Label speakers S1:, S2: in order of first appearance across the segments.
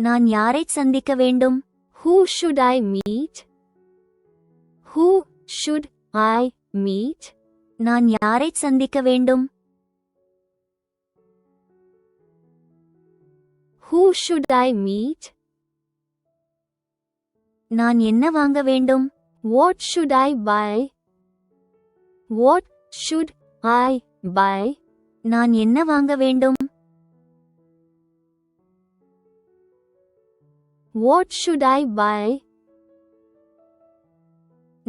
S1: நான் யாரைச் சந்திக்க வேண்டும்?
S2: Who should I meet? Who should I meet?
S1: நான் யாரைச் சந்திக்க வேண்டும்?
S2: Who should I meet?
S1: நான் என்ன வாங்க வேண்டும்?
S2: What should I buy? What should I buy?
S1: நான் என்ன வாங்க வேண்டும்?
S2: What should I buy?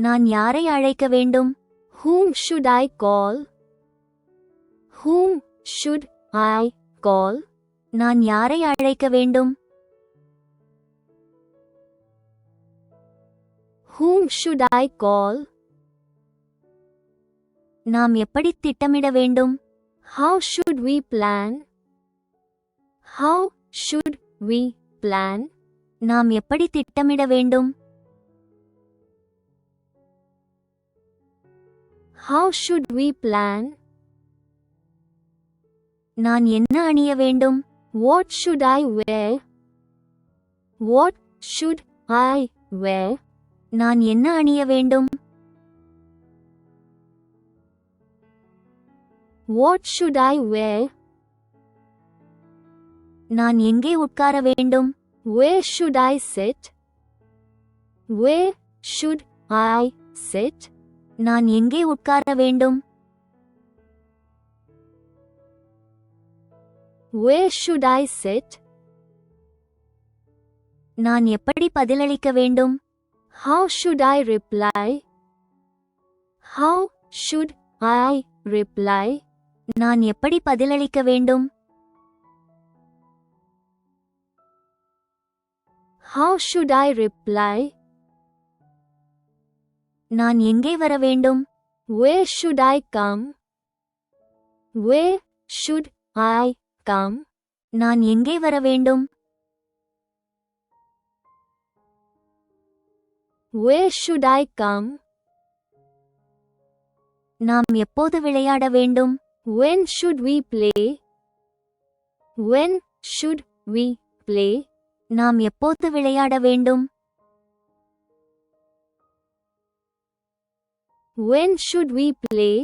S1: நான் யாரை அழைக்க வேண்டும்?
S2: Whom should I call? Whom should I call?
S1: நான் யாரை அழைக்க வேண்டும்?
S2: Whom should I call?
S1: நாம் எப்படி திட்டமிட வேண்டும்?
S2: How should we plan? How should we plan?
S1: நாம் எப்படி திட்டமிட வேண்டும்?
S2: How should we plan?
S1: நான் என்ன அணிய வேண்டும்?
S2: What should I wear? What should I wear?
S1: நான் என்ன அணிய வேண்டும்?
S2: What should I wear?
S1: நான் எங்கே உட்கார வேண்டும்?
S2: Where should I sit? Where should I sit?
S1: நான் எங்கே உட்கார வேண்டும்?
S2: Where should I sit?
S1: நான் எப்படி பதிலளிக்க வேண்டும்?
S2: How should I reply? How should I reply?
S1: நான் எப்படி பதிலளிக்க வேண்டும்?
S2: How should I reply?
S1: நான் எங்கே வர வேண்டும்?
S2: Where should I come? Where should I come?
S1: நான் எங்கே வர வேண்டும்?
S2: Where should I come?
S1: நாம் எப்போது விளையாட வேண்டும்?
S2: When should we play? When should we play?
S1: நாம் எப்போது விளையாட வேண்டும்?
S2: When should we play?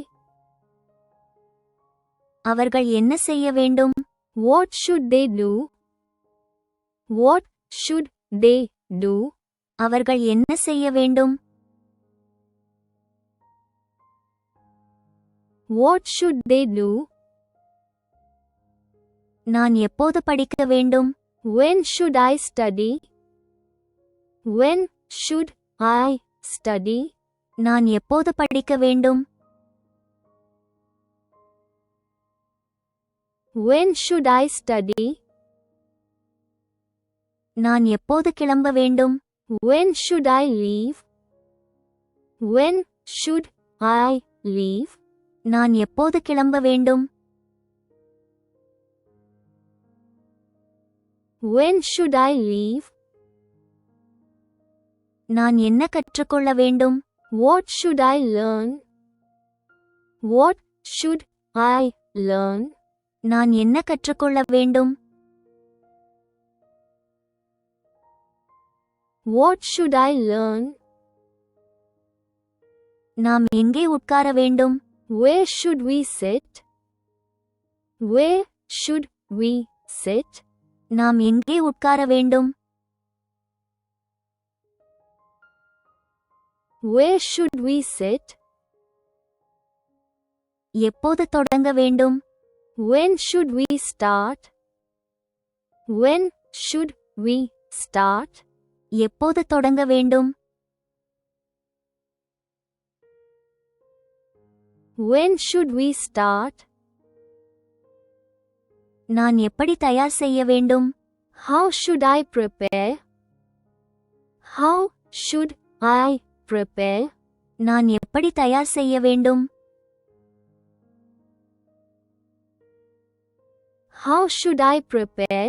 S1: அவர்கள் என்ன செய்ய வேண்டும்?
S2: What should they do? What should they do?
S1: அவர்கள் என்ன செய்ய வேண்டும்?
S2: What should they do?
S1: நான் எப்போது படிக்க வேண்டும்?
S2: When should I study? When should I study?
S1: நான் எப்போது படிக்க வேண்டும்?
S2: When should I study?
S1: நான் எப்போது கிளம்ப வேண்டும்?
S2: When should I leave? When should I leave?
S1: நான் எப்போது கிளம்ப வேண்டும்?
S2: When should I leave?
S1: நான் என்ன கற்றுக்கொள்ள வேண்டும்?
S2: What should I learn? What should I learn?
S1: நான் என்ன கற்றுக்கொள்ள வேண்டும்?
S2: What should I learn?
S1: நாம் எங்கே உட்கார வேண்டும்?
S2: Where should we sit? Where should we sit?
S1: நாம் எங்கே உட்கார வேண்டும்?
S2: Where should we sit?
S1: எப்போது தொடங்க வேண்டும்?
S2: When should we start? When should we start?
S1: எப்போது தொடங்க வேண்டும்?
S2: When should we start?
S1: நான் எப்படி தயார் செய்ய வேண்டும்?
S2: How should I prepare? How should I prepare?
S1: நான் எப்படி தயார் செய்ய வேண்டும்?
S2: How should I prepare?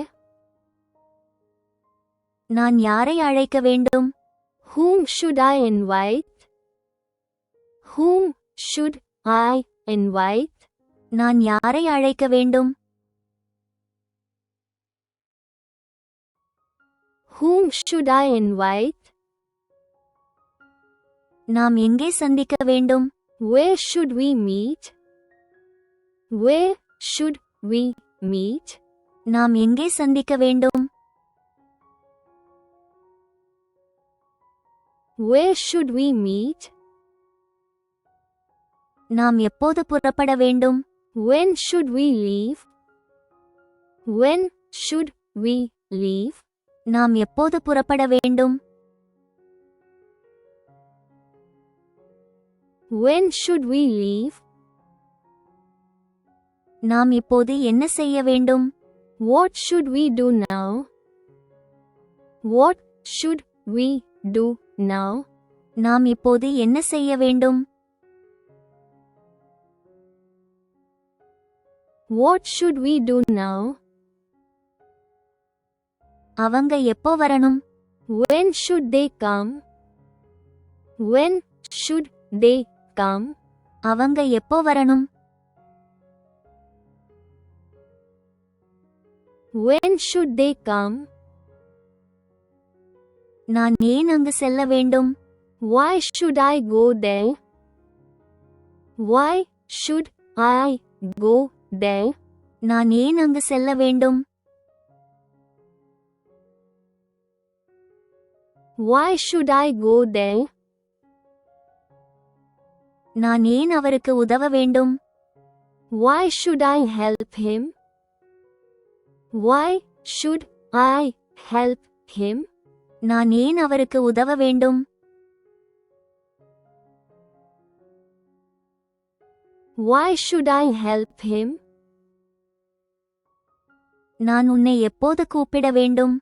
S1: நான் யாரை அழைக்க வேண்டும்?
S2: Whom should I invite? Whom should I invite?
S1: நான் யாரை அழைக்க வேண்டும்?
S2: Whom should I invite?
S1: நாம் எங்கே சந்திக்க வேண்டும்?
S2: Where should we meet? Where should we meet?
S1: நாம் எங்கே சந்திக்க வேண்டும்?
S2: Where should we meet?
S1: நாம் எப்போது புறப்பட வேண்டும்?
S2: When should we leave? When should we leave?
S1: நாம் எப்போது புறப்பட வேண்டும்?
S2: When should we leave?
S1: நாம் இப்போது என்ன செய்ய வேண்டும்?
S2: What should we do now? What should we do now?
S1: நாம் இப்போது என்ன செய்ய வேண்டும்?
S2: What should we do now?
S1: அவங்க எப்போ வரணும்?
S2: When should they come? When should they come?
S1: அவங்க எப்போ வரணும்?
S2: When should they come?
S1: நான் ஏன் அங்கு செல்ல வேண்டும்?
S2: Why should I go there? Why should I go there?
S1: நான் ஏன் அங்கு செல்ல வேண்டும்?
S2: Why should I go there?
S1: நான் ஏன் அவருக்கு உதவ வேண்டும்?
S2: Why should I help him? Why should I help him?
S1: நான் ஏன் அவருக்கு உதவ வேண்டும்?
S2: Why should I help him?
S1: நான் உன்னை எப்போது கூப்பிட வேண்டும்?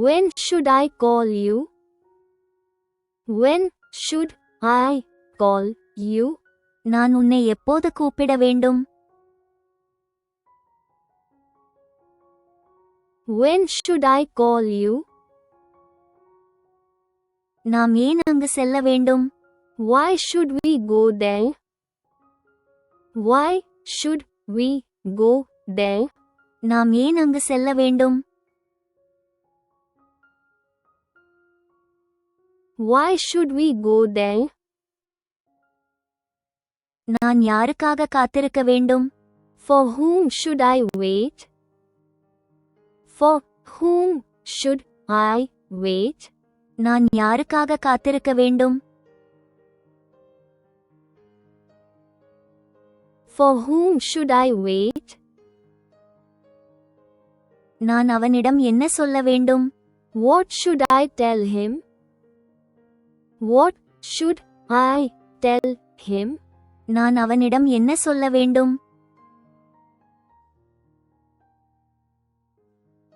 S2: When should I call you? When should I call you?
S1: நான் உன்னை எப்போது கூப்பிட வேண்டும்?
S2: When should I call you?
S1: நாம் ஏன் அங்கு செல்ல வேண்டும்?
S2: Why should we go there? Why should we go there?
S1: நாம் ஏன் அங்கு செல்ல வேண்டும்?
S2: Why should we go there?
S1: நான் யாருக்காக காத்திருக்க வேண்டும்?
S2: For whom should I wait? For whom should I wait?
S1: நான் யாருக்காக காத்திருக்க வேண்டும்?
S2: For whom should I wait?
S1: நான் அவனிடம் என்ன சொல்ல வேண்டும்?
S2: What should I tell him? What should I tell him?
S1: நான் அவனிடம் என்ன சொல்ல வேண்டும்?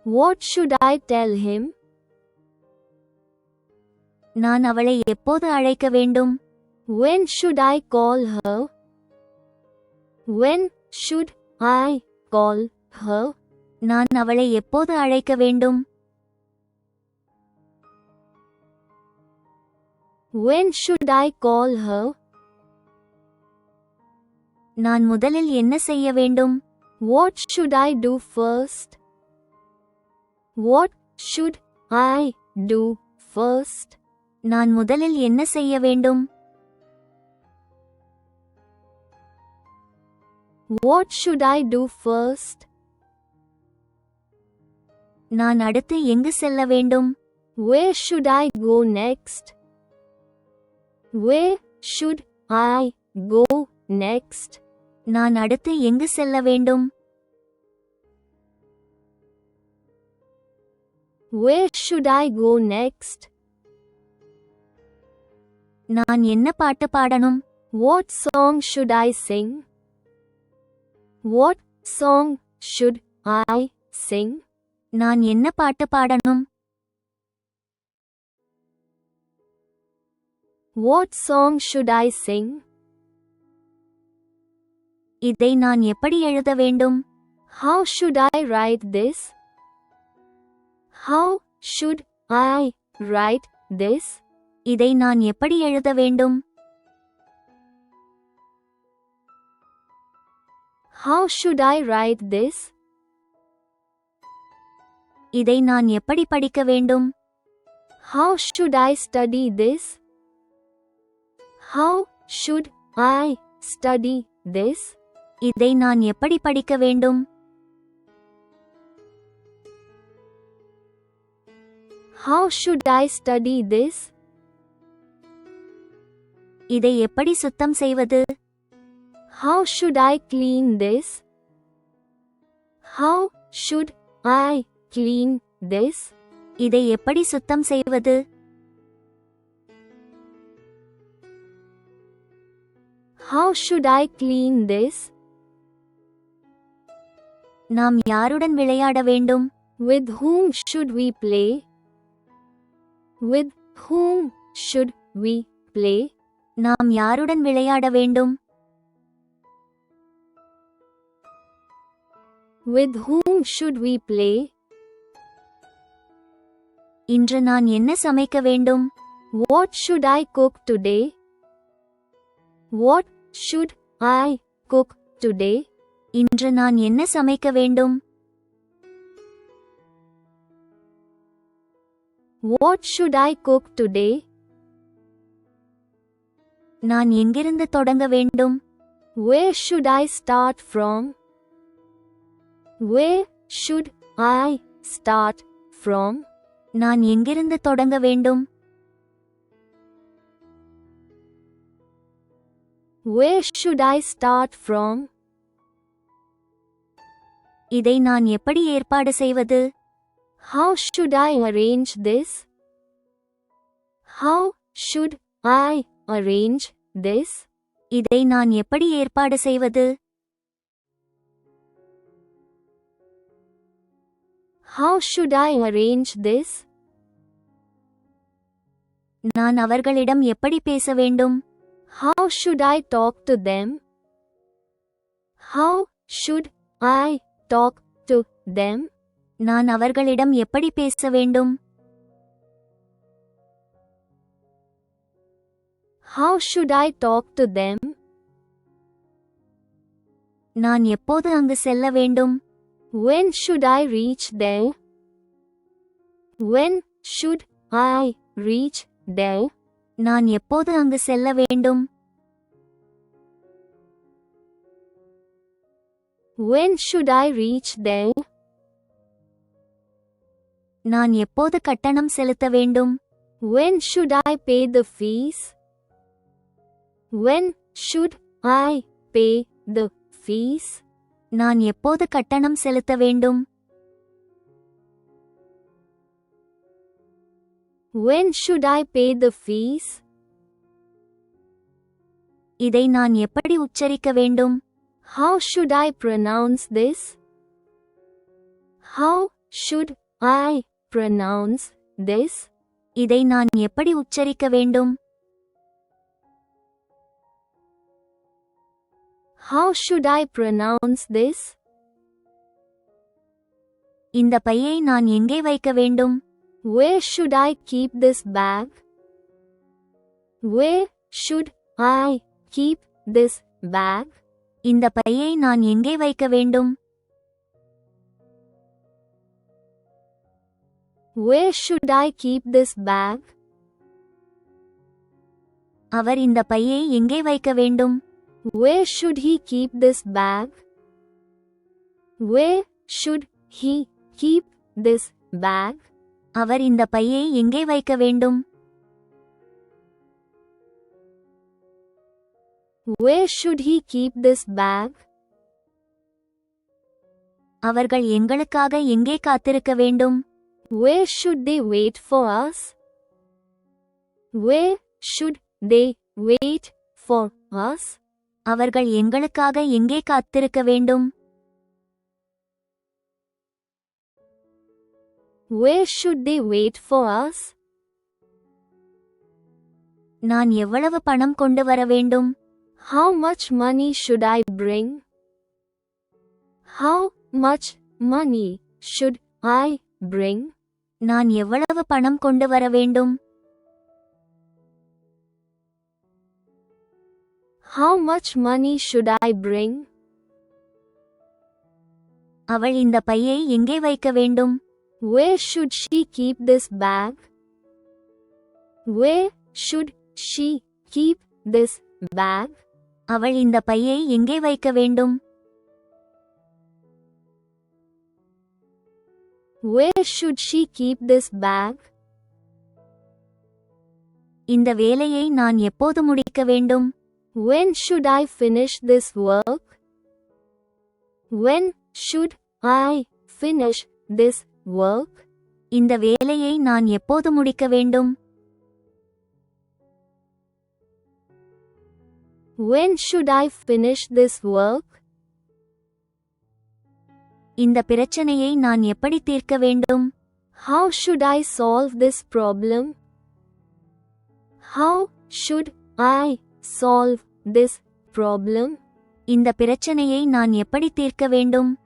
S2: What should I tell him?
S1: நான் அவளை எப்போது அழைக்க வேண்டும்?
S2: When should I call her? When should I call her?
S1: நான் அவளை எப்போது அழைக்க வேண்டும்?
S2: When should I call her?
S1: நான் முதலில் என்ன செய்ய வேண்டும்?
S2: What should I do first? What should I do first?
S1: நான் முதலில் என்ன செய்ய வேண்டும்?
S2: What should I do first?
S1: நான் அடுத்து எங்கு செல்ல வேண்டும்?
S2: Where should I go next? Where should I go next?
S1: நான் அடுத்து எங்கு செல்ல வேண்டும்?
S2: Where should I go next?
S1: நான் என்ன பாட்டு பாடணும்?
S2: What song should I sing? What song should I sing?
S1: நான் என்ன பாட்டு பாடணும்?
S2: What song should I sing?
S1: இதை நான் எப்படி எழுத வேண்டும்?
S2: How should I write this? How should I write this?
S1: இதை நான் எப்படி எழுத வேண்டும்?
S2: How should I write this?
S1: இதை நான் எப்படி படிக்க வேண்டும்?
S2: How should I study this? How should I study this?
S1: இதை நான் எப்படி படிக்க வேண்டும்?
S2: How should I study this?
S1: இதை எப்படி சுத்தம் செய்வது?
S2: How should I clean this? How should I clean this?
S1: இதை எப்படி சுத்தம் செய்வது?
S2: How should I clean this?
S1: நாம் யாருடன் விளையாட வேண்டும்?
S2: With whom should we play? With whom should we play?
S1: நாம் யாருடன் விளையாட வேண்டும்?
S2: With whom should we play?
S1: இன்று நான் என்ன சமைக்க வேண்டும்?
S2: What should I cook today? What should I cook today?
S1: இன்று நான் என்ன சமைக்க வேண்டும்?
S2: What should I cook today?
S1: நான் எங்கிருந்து தொடங்க வேண்டும்?
S2: Where should I start from? Where should I start from?
S1: நான் எங்கிருந்து தொடங்க வேண்டும்?
S2: Where should I start from?
S1: இதை நான் எப்படி ஏற்பாடு செய்வது?
S2: How should I arrange this? How should I arrange this?
S1: இதை நான் எப்படி ஏற்பாடு செய்வது?
S2: How should I arrange this?
S1: நான் அவர்களிடம் எப்படி பேச வேண்டும்?
S2: How should I talk to them? How should I talk to them?
S1: நான் அவர்களிடம் எப்படி பேச வேண்டும்?
S2: How should I talk to them?
S1: நான் எப்போது அங்கு செல்ல வேண்டும்?
S2: When should I reach there? When should I reach there?
S1: நான் எப்போது அங்கு செல்ல வேண்டும்?
S2: When should I reach there?
S1: நான் எப்போது கட்டணம் செலுத்த வேண்டும்?
S2: When should I pay the fees? When should I pay the fees?
S1: நான் எப்போது கட்டணம் செலுத்த வேண்டும்?
S2: When should I pay the fees?
S1: இதை நான் எப்படி உச்சரிக்க வேண்டும்?
S2: How should I pronounce this? How should I pronounce this?
S1: இதை நான் எப்படி உச்சரிக்க வேண்டும்?
S2: How should I pronounce this?
S1: இந்த பையை நான் எங்கே வைக்க வேண்டும்?
S2: Where should I keep this bag? Where should I keep this bag?
S1: இந்த பையை நான் எங்கே வைக்க வேண்டும்?
S2: Where should I keep this bag?
S1: அவர் இந்த பையை எங்கே வைக்க வேண்டும்?
S2: Where should he keep this bag? Where should he keep this bag?
S1: அவர் இந்த பையை எங்கே வைக்க வேண்டும்?
S2: Where should he keep this bag?
S1: அவர்கள் எங்களுக்காக எங்கே காத்திருக்க வேண்டும்?
S2: Where should they wait for us? Where should they wait for us?
S1: அவர்கள் எங்களுக்காக எங்கே காத்திருக்க வேண்டும்?
S2: Where should they wait for us?
S1: நான் எவ்வளவு பணம் கொண்டு வர வேண்டும்?
S2: How much money should I bring? How much money should I bring?
S1: நான் எவ்வளவு பணம் கொண்டு வர வேண்டும்?
S2: How much money should I bring?
S1: அவள் இந்த பையை எங்கே வைக்க வேண்டும்?
S2: Where should she keep this bag? Where should she keep this bag?
S1: அவள் இந்த பையை எங்கே வைக்க வேண்டும்?
S2: Where should she keep this bag?
S1: இந்த வேலையை நான் எப்போது முடிக்க வேண்டும்?
S2: When should I finish this work? When should I finish this work?
S1: இந்த வேலையை நான் எப்போது முடிக்க வேண்டும்?
S2: When should I finish this work?
S1: இந்த பிரச்சனையை நான் எப்படி தீர்க்க வேண்டும்?
S2: How should I solve this problem? How should I solve this problem?
S1: இந்த பிரச்சனையை நான் எப்படி தீர்க்க வேண்டும்?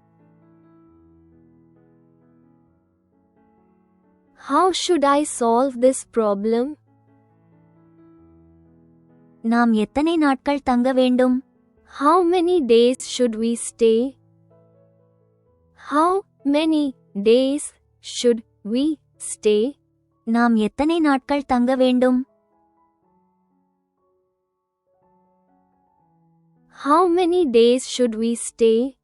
S2: How should I solve this problem?
S1: நாம் எத்தனை நாட்கள் தங்க வேண்டும்?
S2: How many days should we stay? How many days should we stay?
S1: நாம் எத்தனை நாட்கள் தங்க வேண்டும்?
S2: How many days should we stay?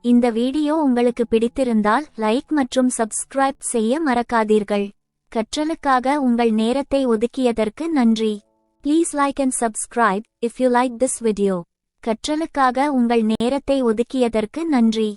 S1: இந்த வீடியோ உங்களுக்கு பிடித்திருந்தால் லைக் மற்றும் சப்ஸ்கிரைப் செய்ய மறக்காதீர்கள். கற்றலுக்காக உங்கள் நேரத்தை ஒதுக்கியதற்கு நன்றி. Please like and subscribe if you like this video. கற்றலுக்காக உங்கள் நேரத்தை ஒதுக்கியதற்கு நன்றி.